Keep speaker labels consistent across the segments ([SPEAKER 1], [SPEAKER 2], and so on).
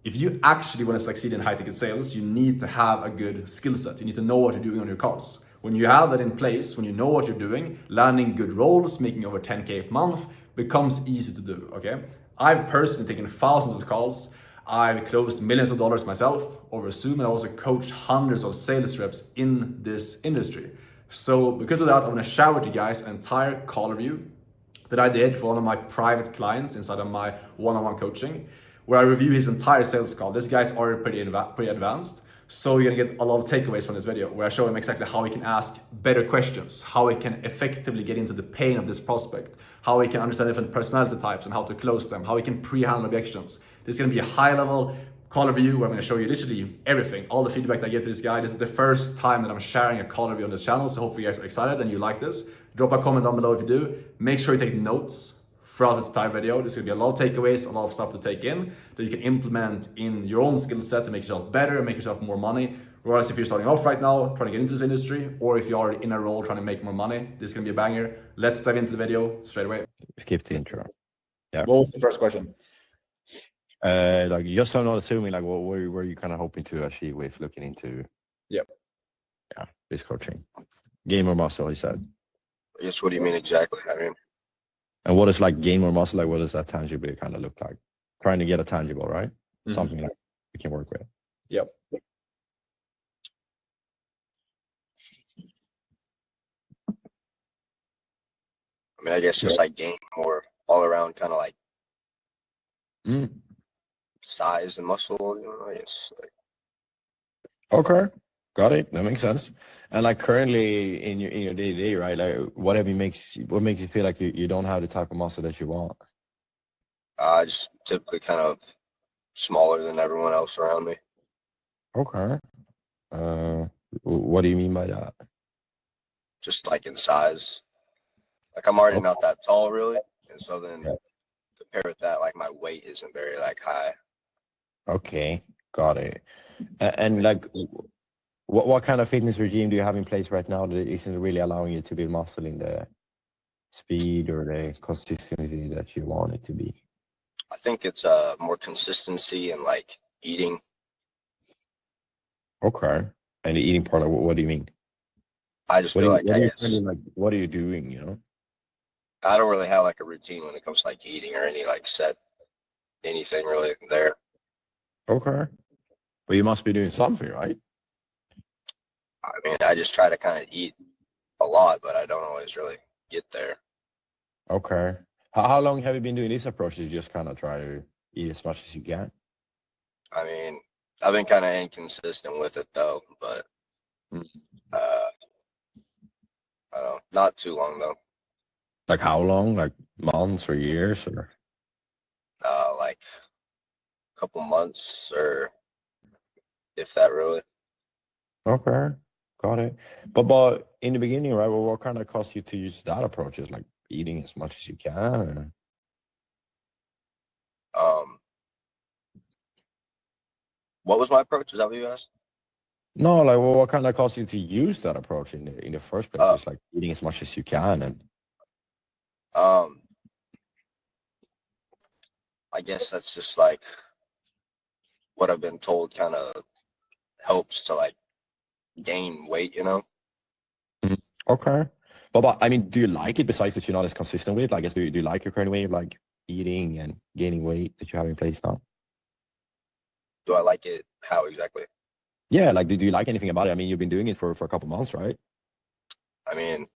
[SPEAKER 1] If you actually want to succeed in high ticket sales, you need to have a good skill set. You need to know what you're doing on your cards. When you have that in place, when you know what you're doing, landing good roles, making over 10K a month becomes easy to do, okay? I've personally taken thousands of calls. I've closed millions of dollars myself over Zoom, and I also coached hundreds of sales reps in this industry. So because of that, I'm gonna share with you guys an entire call review that I did for one of my private clients inside of my one-on-one coaching, where I review his entire sales call. This guy's already pretty advanced, so you're gonna get a lot of takeaways from this video, where I show him exactly how he can ask better questions, how he can effectively get into the pain of this prospect, how he can understand different personality types and how to close them, how he can pre-handle objections. This is gonna be a high-level call review where I'm gonna show you literally everything, all the feedback that I give to this guy. This is the first time that I'm sharing a call review on this channel, so hopefully you guys are excited and you like this. Drop a comment down below if you do. Make sure you take notes throughout this entire video. There's gonna be a lot of takeaways, a lot of stuff to take in that you can implement in your own skill set to make yourself better and make yourself more money. Whereas if you're starting off right now, trying to get into this industry, or if you are in a role trying to make more money, this is gonna be a banger. Let's dive into the video straight away.
[SPEAKER 2] Skip the intro. Yeah.
[SPEAKER 1] What was the first question?
[SPEAKER 2] Like, just so I'm not assuming, like, what were you kind of hoping to achieve with looking into?
[SPEAKER 1] Yep.
[SPEAKER 2] Yeah, this coaching. Gain more muscle, he said.
[SPEAKER 3] I guess, what do you mean exactly? I mean,
[SPEAKER 2] and what is like gain more muscle? Like, what does that tangibly kind of look like? Trying to get a tangible, right?
[SPEAKER 1] Mm-hmm.
[SPEAKER 2] Something that we can work with.
[SPEAKER 1] Yep.
[SPEAKER 3] I mean, I guess just like gain more all around kind of like size and muscle, you know, I guess. Like,
[SPEAKER 2] okay, got it. That makes sense. And like currently in your day to day, right? Like, what makes you feel like you don't have the type of muscle that you want?
[SPEAKER 3] just typically kind of smaller than everyone else around me.
[SPEAKER 2] Okay. What do you mean by that?
[SPEAKER 3] Just like in size. Like I'm already not that tall really, and so then compare with that, like my weight isn't very like high.
[SPEAKER 2] Okay, got it. And like, what kind of fitness regime do you have in place right now that isn't really allowing you to build muscle in the speed or the consistency that you want it to be?
[SPEAKER 3] I think it's more consistency and like eating.
[SPEAKER 2] Okay. And the eating part, what do you mean?
[SPEAKER 3] I just feel like, I guess,
[SPEAKER 2] what are you doing, you know?
[SPEAKER 3] I don't really have like a routine when it comes to like eating or any like set anything really there.
[SPEAKER 2] Okay. Well, you must be doing something, right?
[SPEAKER 3] I mean, I just try to kind of eat a lot, but I don't always really get there.
[SPEAKER 2] Okay. How long have you been doing this approach? You just kind of try to eat as much as you can?
[SPEAKER 3] I mean, I've been kind of inconsistent with it though, but I don't know, not too long though.
[SPEAKER 2] Like how long? Like months or years or?
[SPEAKER 3] Like a couple months or if that really.
[SPEAKER 2] Okay, got it. But in the beginning, right? Well, what kind of caused you to use that approach? Is like eating as much as you can?
[SPEAKER 3] Or... What was my approach? Is that what you asked?
[SPEAKER 2] No, like, well, what kind of caused you to use that approach in the first place? It's like eating as much as you can, and
[SPEAKER 3] I guess that's just like what I've been told kind of helps to like gain weight, you know?
[SPEAKER 2] Okay. But I mean, do you like it besides that you're not as consistent with it? I guess, do you like your current way of like eating and gaining weight that you have in place now?
[SPEAKER 3] Do I like it? How exactly?
[SPEAKER 2] Yeah, like, do you like anything about it? I mean, you've been doing it for a couple months, right?
[SPEAKER 3] I mean,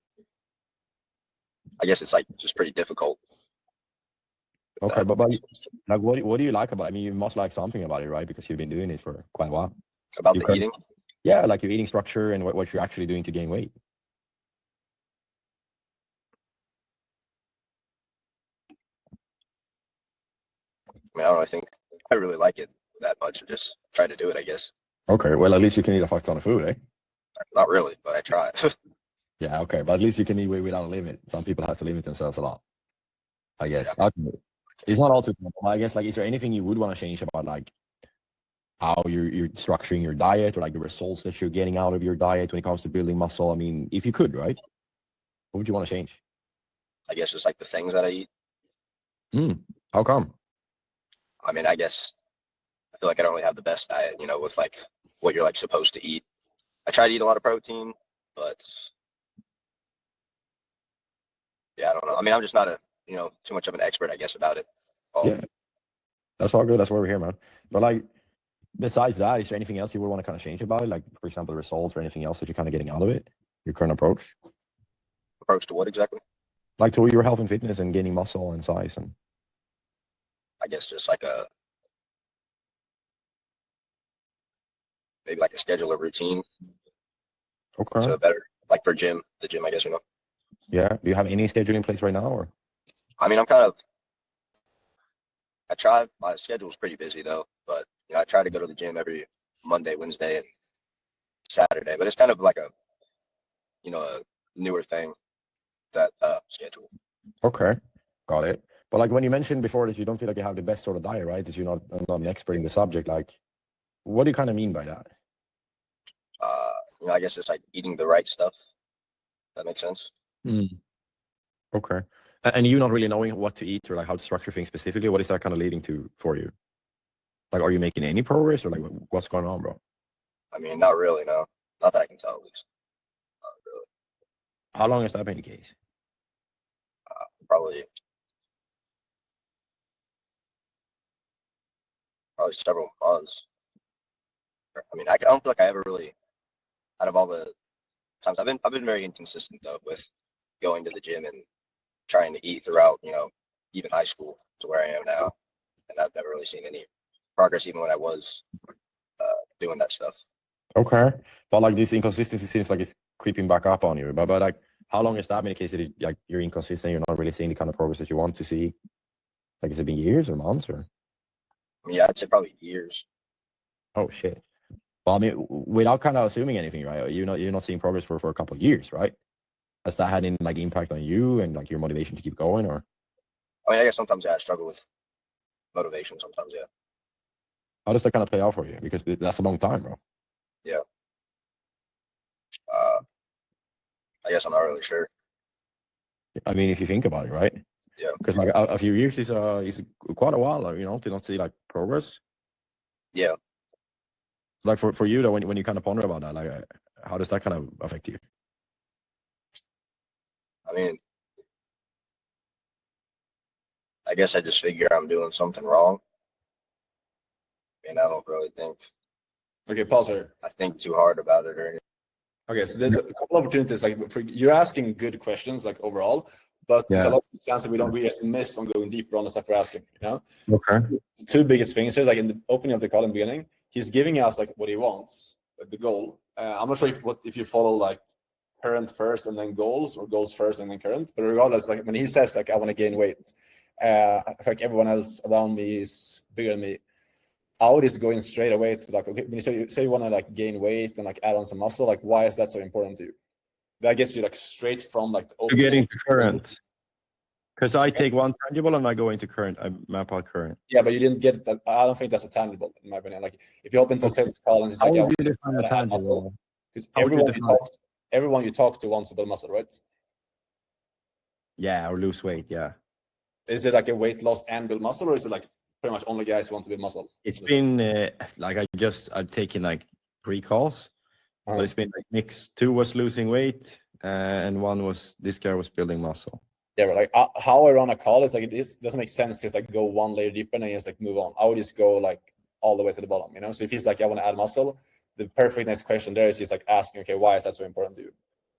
[SPEAKER 3] I guess it's like just pretty difficult.
[SPEAKER 2] Okay, but like, what do you like about it? I mean, you must like something about it, right? Because you've been doing it for quite a while.
[SPEAKER 3] About the eating?
[SPEAKER 2] Yeah, like your eating structure and what you're actually doing to gain weight.
[SPEAKER 3] I mean, I don't really think I really like it that much. I just try to do it, I guess.
[SPEAKER 2] Okay, well, at least you can eat a fuck ton of food, eh?
[SPEAKER 3] Not really, but I try.
[SPEAKER 2] Yeah, okay, but at least you can eat without a limit. Some people have to limit themselves a lot, I guess. Yeah. Okay. It's not all too simple. I guess, like, is there anything you would want to change about, like, how you're structuring your diet or, like, the results that you're getting out of your diet when it comes to building muscle? I mean, if you could, right? What would you want to change?
[SPEAKER 3] I guess just, like, the things that I eat.
[SPEAKER 2] How come?
[SPEAKER 3] I mean, I guess feel like I don't really have the best diet, you know, with like what you're like supposed to eat. I try to eat a lot of protein, but yeah, I don't know. I mean, I'm just not too much of an expert, I guess, about it.
[SPEAKER 2] Yeah, that's all good. That's why we're here, man. But like, besides that, is there anything else you would want to kind of change about it? Like, for example, results or anything else that you're kind of getting out of it? Your current approach?
[SPEAKER 3] Approach to what exactly?
[SPEAKER 2] Like to your health and fitness and gaining muscle and size, and
[SPEAKER 3] I guess just like maybe like a schedule, a routine.
[SPEAKER 2] okay.
[SPEAKER 3] So better, like for the gym, I guess,
[SPEAKER 2] Yeah. Do you have any schedule in place right now, or?
[SPEAKER 3] I mean, my schedule's pretty busy though, but I try to go to the gym every Monday, Wednesday, and Saturday, but it's kind of like a newer thing, that schedule.
[SPEAKER 2] Okay, got it. But like when you mentioned before that you don't feel like you have the best sort of diet, right? That you're not an expert in the subject. Like, what do you kind of mean by that?
[SPEAKER 3] I guess it's like eating the right stuff. That makes sense.
[SPEAKER 2] Okay. And you not really knowing what to eat or like how to structure things specifically, what is that kind of leading to for you? Like, are you making any progress or like what's going on, bro?
[SPEAKER 3] I mean, not really, no. Not that I can tell, at least. Not really.
[SPEAKER 2] How long has that been the case?
[SPEAKER 3] Probably several months. I mean, I don't feel like I ever really, out of all the times, I've been very inconsistent though with going to the gym and trying to eat throughout, even high school to where I am now, and I've never really seen any progress even when I was doing that stuff.
[SPEAKER 2] Okay, but like this inconsistency seems like it's creeping back up on you. But like, how long has that been the case that you're inconsistent? You're not really seeing the kind of progress that you want to see. Like, has it been years or months or?
[SPEAKER 3] I mean, yeah, I'd say probably years.
[SPEAKER 2] Oh shit. Well, I mean, without kind of assuming anything, right? You're not seeing progress for a couple of years, right? Has that had any like impact on you and like your motivation to keep going, or?
[SPEAKER 3] I mean, I guess sometimes I struggle with motivation. Sometimes, yeah.
[SPEAKER 2] How does that kind of play out for you? Because that's a long time, bro.
[SPEAKER 3] Yeah. I guess I'm not really sure.
[SPEAKER 2] I mean, if you think about it, right?
[SPEAKER 3] Yeah.
[SPEAKER 2] Because like a few years is quite a while, to not see like progress.
[SPEAKER 3] Yeah.
[SPEAKER 2] Like for you though, when you kind of ponder about that, like how does that kind of affect you?
[SPEAKER 3] I mean, I guess I just figure I'm doing something wrong. And I don't really think.
[SPEAKER 1] Okay, pause here.
[SPEAKER 3] I think too hard about it or anything.
[SPEAKER 1] Okay, so there's a couple of opportunities. Like you're asking good questions, like overall, but there's a lot of chance that we just miss on going deeper on the stuff we're asking.
[SPEAKER 2] Okay.
[SPEAKER 1] The two biggest things here, like in the opening of the call in the beginning, he's giving us like what he wants, like the goal. I'm not sure if you follow like current first and then goals, or goals first and then current. But regardless, like when he says like I want to gain weight, I feel like everyone else around me is bigger than me. I would just going straight away to like, okay, when you say you want to like gain weight and like add on some muscle, like why is that so important to you? That gets you like straight from like
[SPEAKER 2] to get into current. Because I take one tangible and I go into current. I map out current.
[SPEAKER 1] Yeah, but you didn't get that. I don't think that's a tangible in my opinion. Like if you open to sales call and it's like,
[SPEAKER 2] how would you define a tangible?
[SPEAKER 1] Because everyone you talk to wants to build muscle, right?
[SPEAKER 2] Yeah, or lose weight. Yeah.
[SPEAKER 1] Is it like a weight loss and build muscle, or is it like pretty much only guys who want to build muscle?
[SPEAKER 2] It's been like I've taken like 3 calls, but it's been like mixed. 2 was losing weight, and 1 was this guy was building muscle.
[SPEAKER 1] Yeah, but like how I run a call is like it doesn't make sense to just like go one layer deeper and then just like move on. I would just go like all the way to the bottom, So if he's like, I want to add muscle, the perfect next question there is just like asking, okay, why is that so important to you?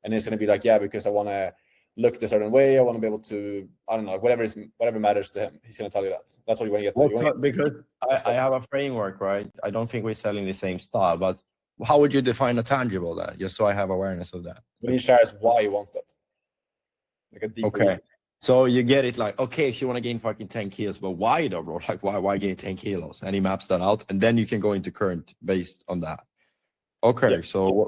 [SPEAKER 1] And it's gonna be like, yeah, because I want to look a certain way. I want to be able to, I don't know, whatever matters to him. He's gonna tell you that. That's what you want to get to.
[SPEAKER 2] Because I have a framework, right? I don't think we're selling the same style, but how would you define a tangible then? Just so I have awareness of that.
[SPEAKER 1] When he shares why he wants that. Like a deep
[SPEAKER 2] okay.
[SPEAKER 1] reason.
[SPEAKER 2] So you get it like, okay, if you want to gain fucking 10 kilos, but why though, bro? Like why gain 10 kilos? And he maps that out, and then you can go into current based on that. Okay, yeah. So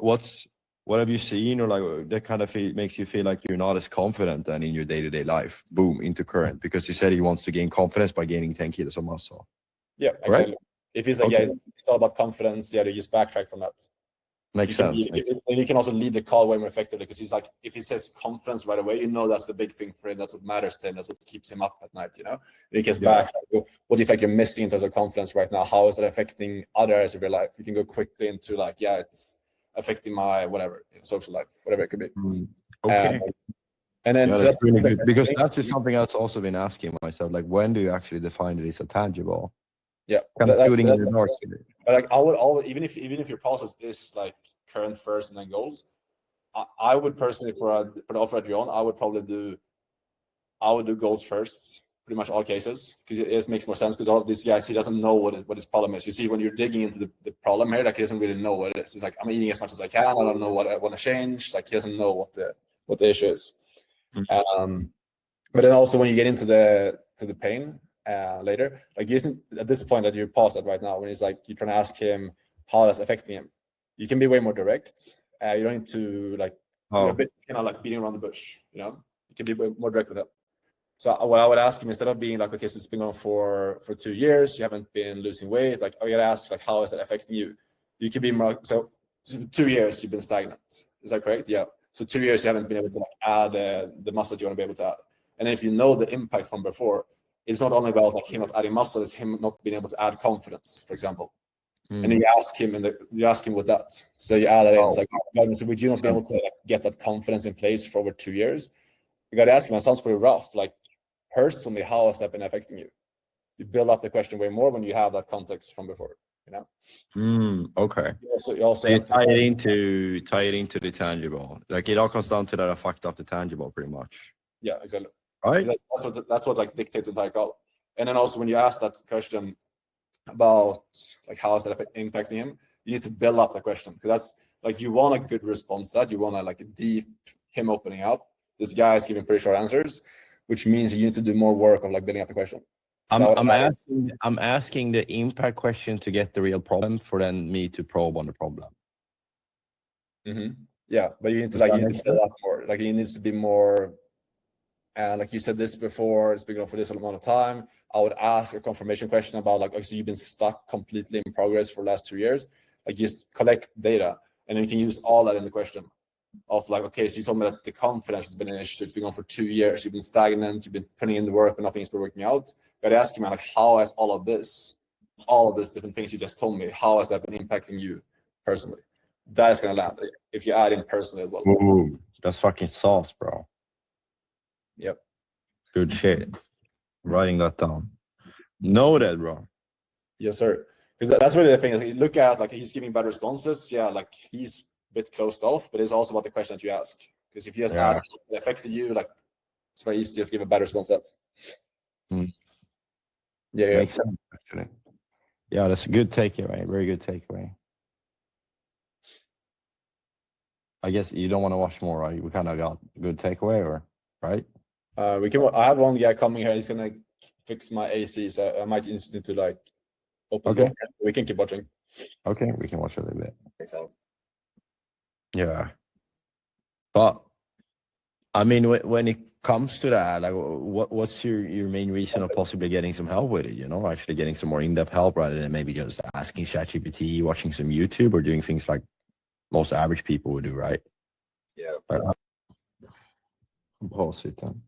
[SPEAKER 2] what have you seen, or like that kind of makes you feel like you're not as confident then in your day-to-day life? Boom, into current, because you said he wants to gain confidence by gaining 10 kilos of muscle.
[SPEAKER 1] Yeah, exactly. Right? If he's like, okay. Yeah, it's all about confidence, yeah, to just backtrack from that.
[SPEAKER 2] Makes sense.
[SPEAKER 1] And you can also lead the call way more effectively because he's like, if he says confidence right away, you know that's the big thing for him. That's what matters to him. That's what keeps him up at night. You know, and he gets back. Like, what do you think you're missing in terms of confidence right now? How is it affecting other areas of your life? You can go quickly into like, yeah, it's affecting my whatever, social life, whatever it could be.
[SPEAKER 2] Okay.
[SPEAKER 1] And then
[SPEAKER 2] that's really good because that's something I've also been asking myself. Like, when do you actually define that it's a tangible?
[SPEAKER 1] Yeah,
[SPEAKER 2] kind of shooting in the dark.
[SPEAKER 1] But like, I would always, even if your process is like current first and then goals, I would personally for the offer at your own, I would do goals first, pretty much all cases, because it just makes more sense. Because all of these guys, he doesn't know what his problem is. You see, when you're digging into the problem here, like he doesn't really know what it is. He's like, I'm eating as much as I can. I don't know what I want to change. Like he doesn't know what the issue is. But then also when you get into the pain later, like using at this point that you paused at right now, when he's like you're trying to ask him how that's affecting him, you can be way more direct. You don't need to like a bit kind of like beating around the bush. You know, you can be more direct with him. So what I would ask him, instead of being like, okay, so it's been on for 2 years, you haven't been losing weight, like I gotta ask like how is that affecting you? You can be more so 2 years you've been stagnant. Is that correct? Yeah. So 2 years you haven't been able to like add the muscle you want to be able to add. And then if you know the impact from before, it's not only about like him not adding muscle, it's him not being able to add confidence, for example. And you ask him with that. So you add it in. It's like, so would you not be able to like, get that confidence in place for over 2 years? You got to ask him. That sounds pretty rough. Like personally, how has that been affecting you? You build up the question way more when you have that context from before. You know.
[SPEAKER 2] Okay.
[SPEAKER 1] You also
[SPEAKER 2] tie it into the tangible. Like it all comes down to that I fucked up the tangible pretty much.
[SPEAKER 1] Yeah, exactly.
[SPEAKER 2] Right.
[SPEAKER 1] That's what like dictates the entire call. And then also when you ask that question about like how is that impacting him, you need to build up the question, because that's like you want a good response to that. You want to like a deep him opening up. This guy is giving pretty short answers, which means you need to do more work of like building up the question.
[SPEAKER 2] I'm asking the impact question to get the real problem for then me to probe on the problem.
[SPEAKER 1] Yeah, but you need to build up more. Like it needs to be more. And like you said this before, it's been going for this amount of time. I would ask a confirmation question about like, okay, so you've been stuck completely in progress for the last 2 years. Like just collect data, and then you can use all that in the question of like, okay, so you told me that the confidence has been an issue. It's been going for 2 years. You've been stagnant. You've been putting in the work, but nothing's been working out. Got to ask you, man, like, how has all of these different things you just told me, how has that been impacting you personally? That is gonna land if you add in personally as well.
[SPEAKER 2] Ooh, that's fucking sauce, bro.
[SPEAKER 1] Yep.
[SPEAKER 2] Good shit. Writing that down. Noted, bro.
[SPEAKER 1] Yes, sir. Because that's really the thing is, you look at like he's giving bad responses. Yeah, like he's a bit closed off, but it's also about the question that you ask. Because if you just ask what affected you, like it's very easy to just give a bad response to that. Yeah.
[SPEAKER 2] Makes sense, actually. Yeah, that's a good takeaway. Very good takeaway. I guess you don't want to watch more, right? We kind of got good takeaway, or right?
[SPEAKER 1] We can. I have one guy coming here. He's gonna fix my AC, so I might just need to like open.
[SPEAKER 2] Okay.
[SPEAKER 1] We can keep watching.
[SPEAKER 2] Okay, we can watch a little bit.
[SPEAKER 3] So.
[SPEAKER 2] Yeah, but I mean, when it comes to that, like, what's your main reason of possibly getting some help with it? You know, actually getting some more in-depth help rather than maybe just asking ChatGPT, watching some YouTube, or doing things like most average people would do, right?
[SPEAKER 3] Yeah.
[SPEAKER 2] Pause it then.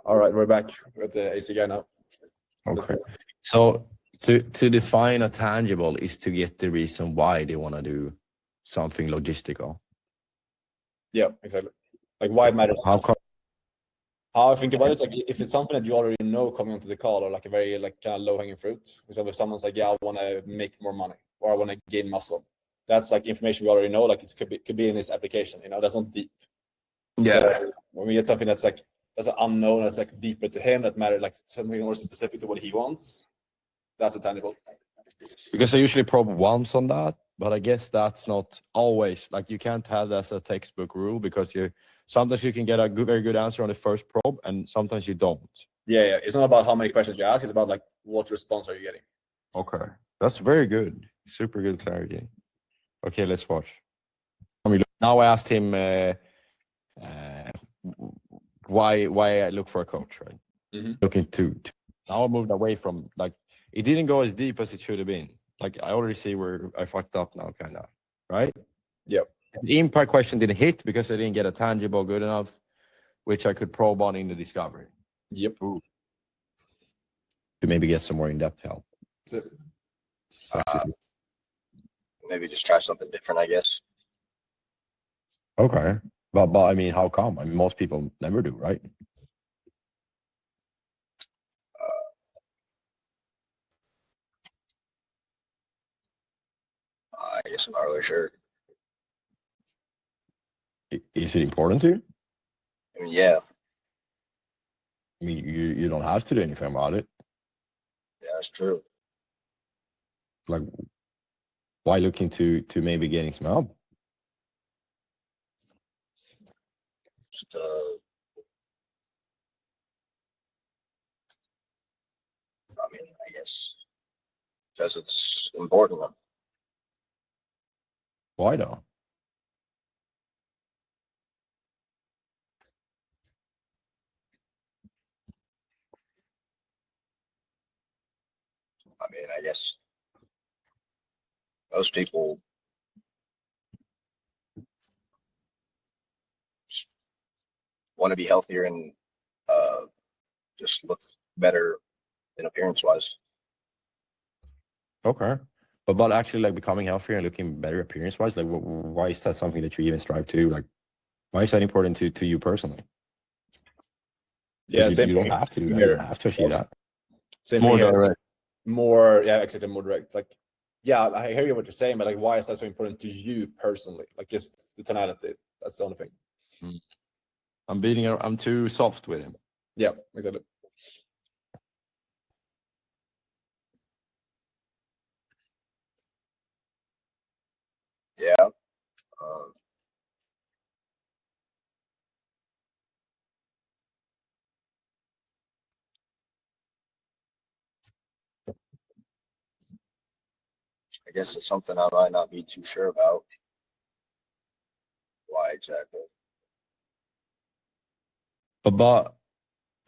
[SPEAKER 1] All right, we're back with the AC guy now.
[SPEAKER 2] Okay. So to define a tangible is to get the reason why they want to do something logistical.
[SPEAKER 1] Yeah, exactly. Like why it matters.
[SPEAKER 2] How
[SPEAKER 1] I think about it is like if it's something that you already know coming into the call, or like a very like kind of low hanging fruit. For example, if someone's like, yeah, I want to make more money, or I want to gain muscle. That's like information we already know. Like it could be in this application. You know, that's not deep.
[SPEAKER 2] Yeah.
[SPEAKER 1] So when we get something that's like that's an unknown, that's like deeper to him, that matter, like something more specific to what he wants, that's a tangible.
[SPEAKER 2] Because I usually probe once on that, but I guess that's not always, like you can't have that as a textbook rule, because sometimes you can get a very good answer on the first probe, and sometimes you don't.
[SPEAKER 1] Yeah. It's not about how many questions you ask, it's about like what response are you getting.
[SPEAKER 2] Okay. That's very good. Super good clarity. Okay, let's watch. Now I asked him why I look for a coach, right? Looking to now I moved away from, like, it didn't go as deep as it should have been. Like, I already see where I fucked up now, kind of, right?
[SPEAKER 1] Yep.
[SPEAKER 2] The impact question didn't hit because I didn't get a tangible good enough, which I could probe on in the discovery.
[SPEAKER 1] Yep.
[SPEAKER 2] Ooh. To maybe get some more in-depth help.
[SPEAKER 1] That's it.
[SPEAKER 3] Maybe just try something different, I guess.
[SPEAKER 2] Okay. But I mean, how come? I mean, most people never do, right?
[SPEAKER 3] I guess I'm not really sure.
[SPEAKER 2] Is it important to you?
[SPEAKER 3] I mean, yeah,
[SPEAKER 2] I mean, you don't have to do anything about it.
[SPEAKER 3] yeah, that's true.
[SPEAKER 2] Like, why looking to maybe getting some help?
[SPEAKER 3] Just, I mean, I guess because it's important.
[SPEAKER 2] Why though?
[SPEAKER 3] I mean, I guess most people want to be healthier and just look better in appearance wise.
[SPEAKER 2] Okay. But actually, like, becoming healthier and looking better appearance wise, like, why is that something that you even strive to do? Like, why is that important to you personally?
[SPEAKER 1] Yeah,
[SPEAKER 2] You don't have to do that. You don't have to achieve that.
[SPEAKER 1] Same
[SPEAKER 2] More
[SPEAKER 1] thing here.
[SPEAKER 2] direct.
[SPEAKER 1] More, yeah, exactly, more direct. Like, yeah, I hear you what you're saying, but like, why is that so important to you personally? Like, just the tonality. That's the only thing.
[SPEAKER 2] I'm too soft with him.
[SPEAKER 1] Yeah, exactly.
[SPEAKER 3] Yeah. I guess it's something I might not be too sure about. Why exactly?
[SPEAKER 2] But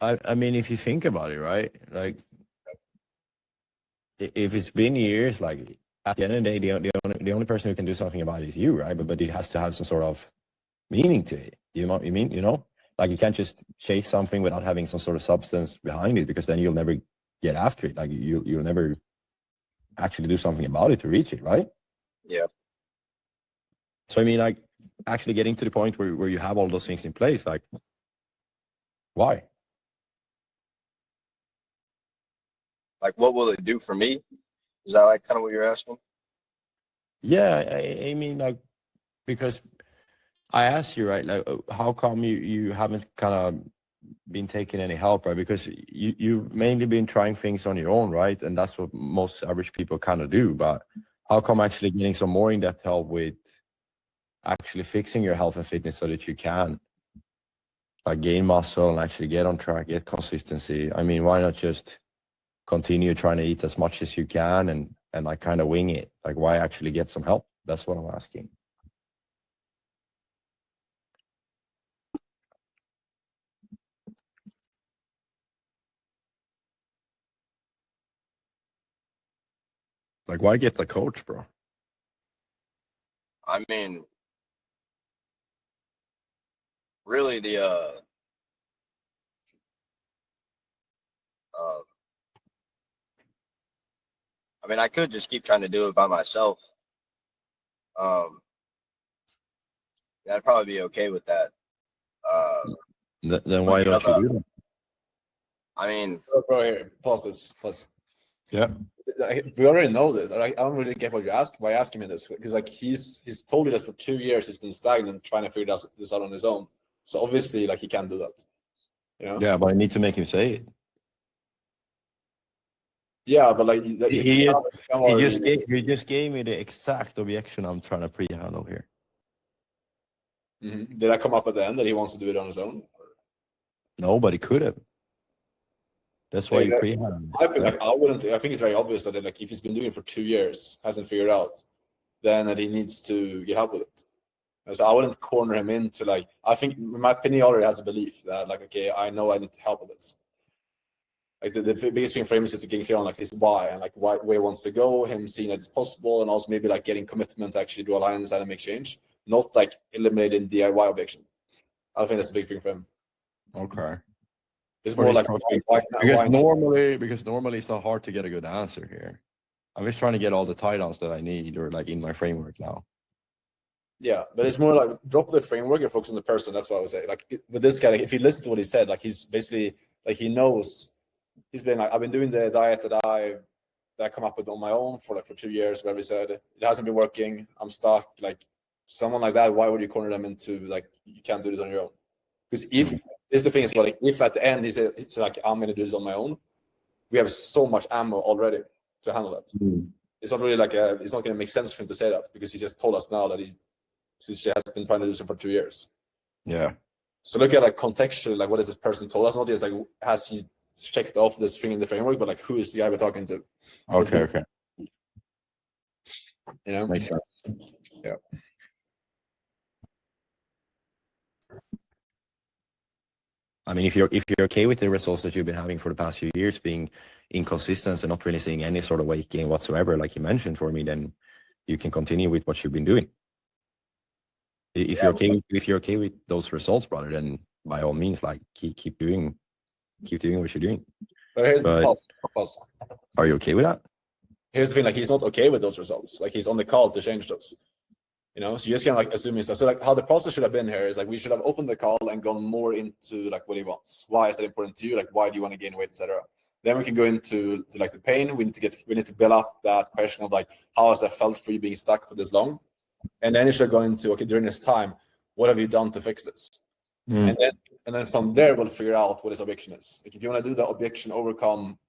[SPEAKER 2] I mean, if you think about it, right? Like, if it's been years, like, at the end of the day, the only person who can do something about it is you, right? But it has to have some sort of meaning to it. You know what I mean? You know, like, you can't just chase something without having some sort of substance behind it, because then you'll never get after it. Like, you'll never actually do something about it to reach it, right?
[SPEAKER 3] Yeah.
[SPEAKER 2] So I mean, like, actually getting to the point where you have all those things in place, like, why?
[SPEAKER 3] Like, what will it do for me? Is that like kind of what you're asking?
[SPEAKER 2] Yeah, I mean, like, because I asked you, right, like, how come you haven't kind of been taking any help, right? Because you've mainly been trying things on your own, right? And that's what most average people kind of do. But how come actually getting some more in-depth help with actually fixing your health and fitness so that you can, like, gain muscle and actually get on track, get consistency? I mean, why not just continue trying to eat as much as you can and like kind of wing it? Like, why actually get some help? That's what I'm asking. Like, why get the coach, bro?
[SPEAKER 3] I mean, really I mean, I could just keep trying to do it by myself. I'd probably be okay with that.
[SPEAKER 2] Then why don't you do that?
[SPEAKER 3] I mean,
[SPEAKER 1] Bro, here, pause this. Pause.
[SPEAKER 2] Yeah.
[SPEAKER 1] We already know this. I don't really get what you ask. Why asking me this? Because like he's told you that for 2 years he's been stagnant trying to figure this out on his own. So obviously, like, he can't do that. You know?
[SPEAKER 2] Yeah, but I need to make him say it.
[SPEAKER 1] Yeah, but like
[SPEAKER 2] He just gave me the exact objection I'm trying to pre-handle here.
[SPEAKER 1] Mhm. Did that come up at the end that he wants to do it on his own?
[SPEAKER 2] Nobody could have. That's why you
[SPEAKER 1] Yeah,
[SPEAKER 2] pre-hand.
[SPEAKER 1] I wouldn't. I think it's very obvious that like if he's been doing it for 2 years, hasn't figured out, then that he needs to get help with it. So I wouldn't corner him into like. I think in my opinion, he already has a belief that like, okay, I know I need help with this. Like the biggest thing for him is just getting clear on like his why and like where he wants to go, him seeing that it's possible, and also maybe like getting commitment to actually do alliance and make change, not like eliminating DIY objection. I think that's a big thing for him.
[SPEAKER 2] Okay.
[SPEAKER 1] It's more like
[SPEAKER 2] because normally it's not hard to get a good answer here. I'm just trying to get all the tie-downs that I need or like in my framework now.
[SPEAKER 1] Yeah, but it's more like drop the framework and focus on the person. That's what I would say. Like with this guy, like, if you listen to what he said, like he's basically like he knows. He's been like, I've been doing the diet that I come up with on my own for 2 years, where he said it hasn't been working. I'm stuck. Like someone like that, why would you corner them into like you can't do this on your own? Because if this is the thing is like if at the end he said it's like I'm gonna do this on my own, we have so much ammo already to handle that. It's not really like it's not gonna make sense for him to say that because he just told us now that he has been trying to do this for 2 years.
[SPEAKER 2] Yeah.
[SPEAKER 1] So look at like contextually, like what is this person told us? Not just like has he checked off this thing in the framework, but like who is the guy we're talking to?
[SPEAKER 2] Okay.
[SPEAKER 1] You know,
[SPEAKER 2] makes sense.
[SPEAKER 1] Yeah.
[SPEAKER 2] I mean, if you're okay with the results that you've been having for the past few years being inconsistent and not really seeing any sort of weight gain whatsoever, like you mentioned for me, then you can continue with what you've been doing. If you're okay with those results, brother, then by all means, like keep doing what you're doing.
[SPEAKER 1] But pause.
[SPEAKER 2] Are you okay with that?
[SPEAKER 1] Here's the thing: like he's not okay with those results. Like he's on the call to change those. You know, so you just kind of like assuming stuff. So like how the process should have been here is like we should have opened the call and gone more into like what he wants. Why is that important to you? Like why do you want to gain weight, etc. Then we can go into like the pain. We need to build up that question of like how has that felt for you being stuck for this long, and then you should go into okay during this time, what have you done to fix this? And then from there we'll figure out what his objection is. Like if you want to do the objection overcome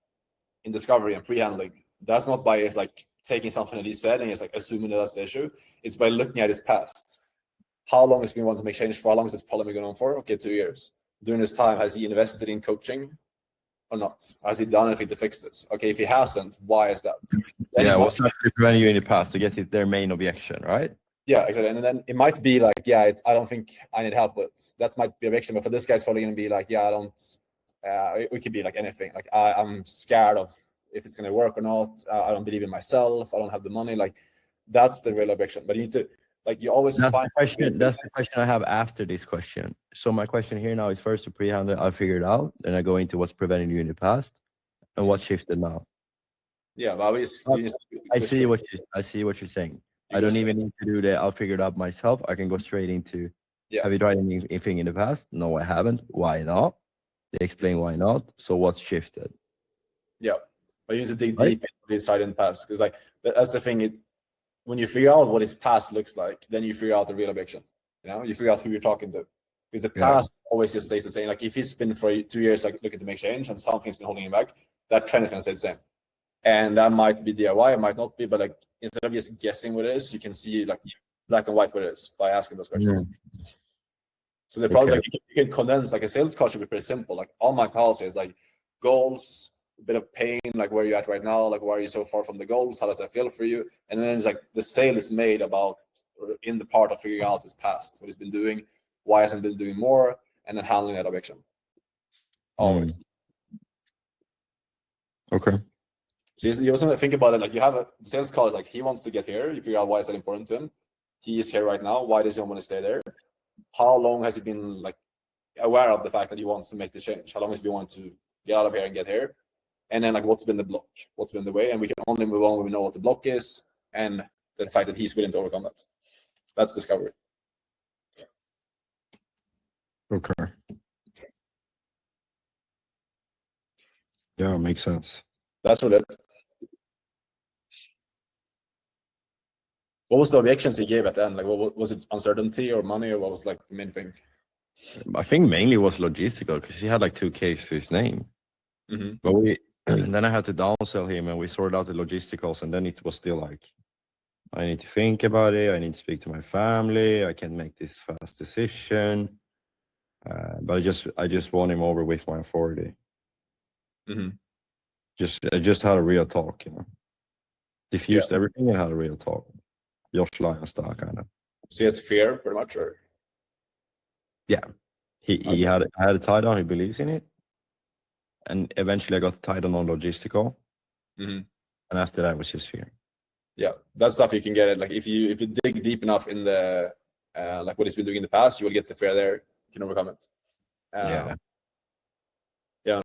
[SPEAKER 1] in discovery and pre-handling, that's not by it's like taking something that he said and it's like assuming that's the issue. It's by looking at his past. How long has he been wanting to make change for? How long has this problem been going on for? Okay, 2 years. During this time, has he invested in coaching or not? Has he done anything to fix this? Okay, if he hasn't, why is that?
[SPEAKER 2] Yeah, what's actually preventing you in the past to get their main objection, right?
[SPEAKER 1] Yeah, exactly. And then it might be like, yeah, I don't think I need help with. That might be objection, but for this guy's probably going to be like, yeah, I don't. It could be like anything. Like I'm scared of if it's going to work or not. I don't believe in myself. I don't have the money. Like that's the real objection. But you need to like you always.
[SPEAKER 2] That's the question I have after this question. So my question here now is first to pre-handle. I figured out, then I go into what's preventing you in the past, and what shifted now.
[SPEAKER 1] Yeah, but
[SPEAKER 2] I see what you're saying. I don't even need to do that. I'll figure it out myself. I can go straight into.
[SPEAKER 1] Yeah.
[SPEAKER 2] Have you tried anything in the past? No, I haven't. Why not? They explain why not. So what's shifted?
[SPEAKER 1] Yeah, but you need to dig deep into his side in the past because like that's the thing. When you figure out what his past looks like, then you figure out the real objection. You know, you figure out who you're talking to because the past always just stays the same. Like if he's been for 2 years like looking to make change and something's been holding him back, that trend is going to stay the same. And that might be DIY, it might not be, but like instead of just guessing what it is, you can see like black and white what it is by asking those questions. So the problem like you can condense like a sales call should be pretty simple. Like all my calls is like goals, a bit of pain, like where you're at right now, like why are you so far from the goals? How does that feel for you? And then it's like the sale is made about in the part of figuring out his past, what he's been doing, why hasn't been doing more, and then handling that objection. Always.
[SPEAKER 2] Okay.
[SPEAKER 1] So you also think about it like you have a sales call is like he wants to get here. You figure out why is that important to him. He is here right now. Why does he want to stay there? How long has he been like aware of the fact that he wants to make the change? How long has he been wanting to get out of here and get here? And then like what's been the block? What's been the way? And we can only move on when we know what the block is and the fact that he's willing to overcome that. That's discovery.
[SPEAKER 2] Okay. Yeah, makes sense.
[SPEAKER 1] That's what it is. What was the objections he gave at the end? Like, what was it? Uncertainty or money, or what was like the main thing?
[SPEAKER 2] I think mainly was logistical because he had like 2 Ks to his name. But and then I had to downsell him, and we sorted out the logisticals, and then it was still like, I need to think about it. I need to speak to my family. I can't make this fast decision. But I just won him over with my authority.
[SPEAKER 1] Mhm.
[SPEAKER 2] Just had a real talk, you know. Diffused everything and had a real talk. Josh Lyon style kind of.
[SPEAKER 1] So he has fear pretty much, or
[SPEAKER 2] He had a tie down. He believes in it, and eventually I got the tie down on logistical,
[SPEAKER 1] Mhm.
[SPEAKER 2] and after that was just fear.
[SPEAKER 1] yeah, that's stuff you can get it. Like if you dig deep enough in the like what he's been doing in the past, you will get the fear there. You can overcome it.
[SPEAKER 2] Yeah.
[SPEAKER 1] Yeah.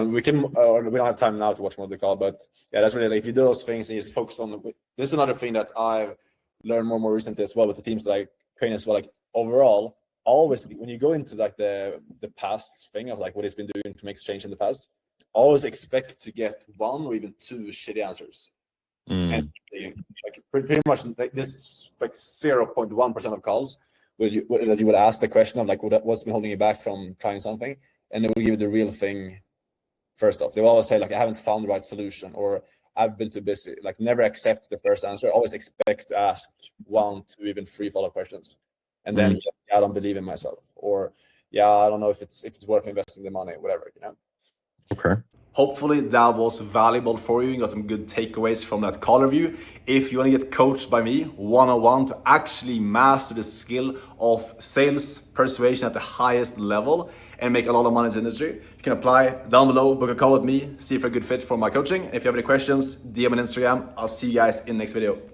[SPEAKER 1] We don't have time now to watch more of the call, but yeah, that's really like if you do those things and you just focus on this is another thing that I've learned more recently as well with the teams that I train as well. Like overall, always when you go into like the past thing of like what he's been doing to make change in the past, always expect to get one or even two shitty answers. And like pretty much like this like 0.1% of calls that you would ask the question of like what's been holding you back from trying something, and they will give you the real thing first off. They will always say like I haven't found the right solution, or I've been too busy. Like never accept the first answer. Always expect to ask 1, 2, even 3 follow-up questions, and then I don't believe in myself, or I don't know if it's worth investing the money, whatever, you know.
[SPEAKER 2] Okay.
[SPEAKER 1] Hopefully that was valuable for you. You got some good takeaways from that call review. If you want to get coached by me one-on-one to actually master the skill of sales persuasion at the highest level and make a lot of money in the industry, you can apply down below, book a call with me, see if you're a good fit for my coaching. If you have any questions, DM on Instagram. I'll see you guys in the next video. Ciao.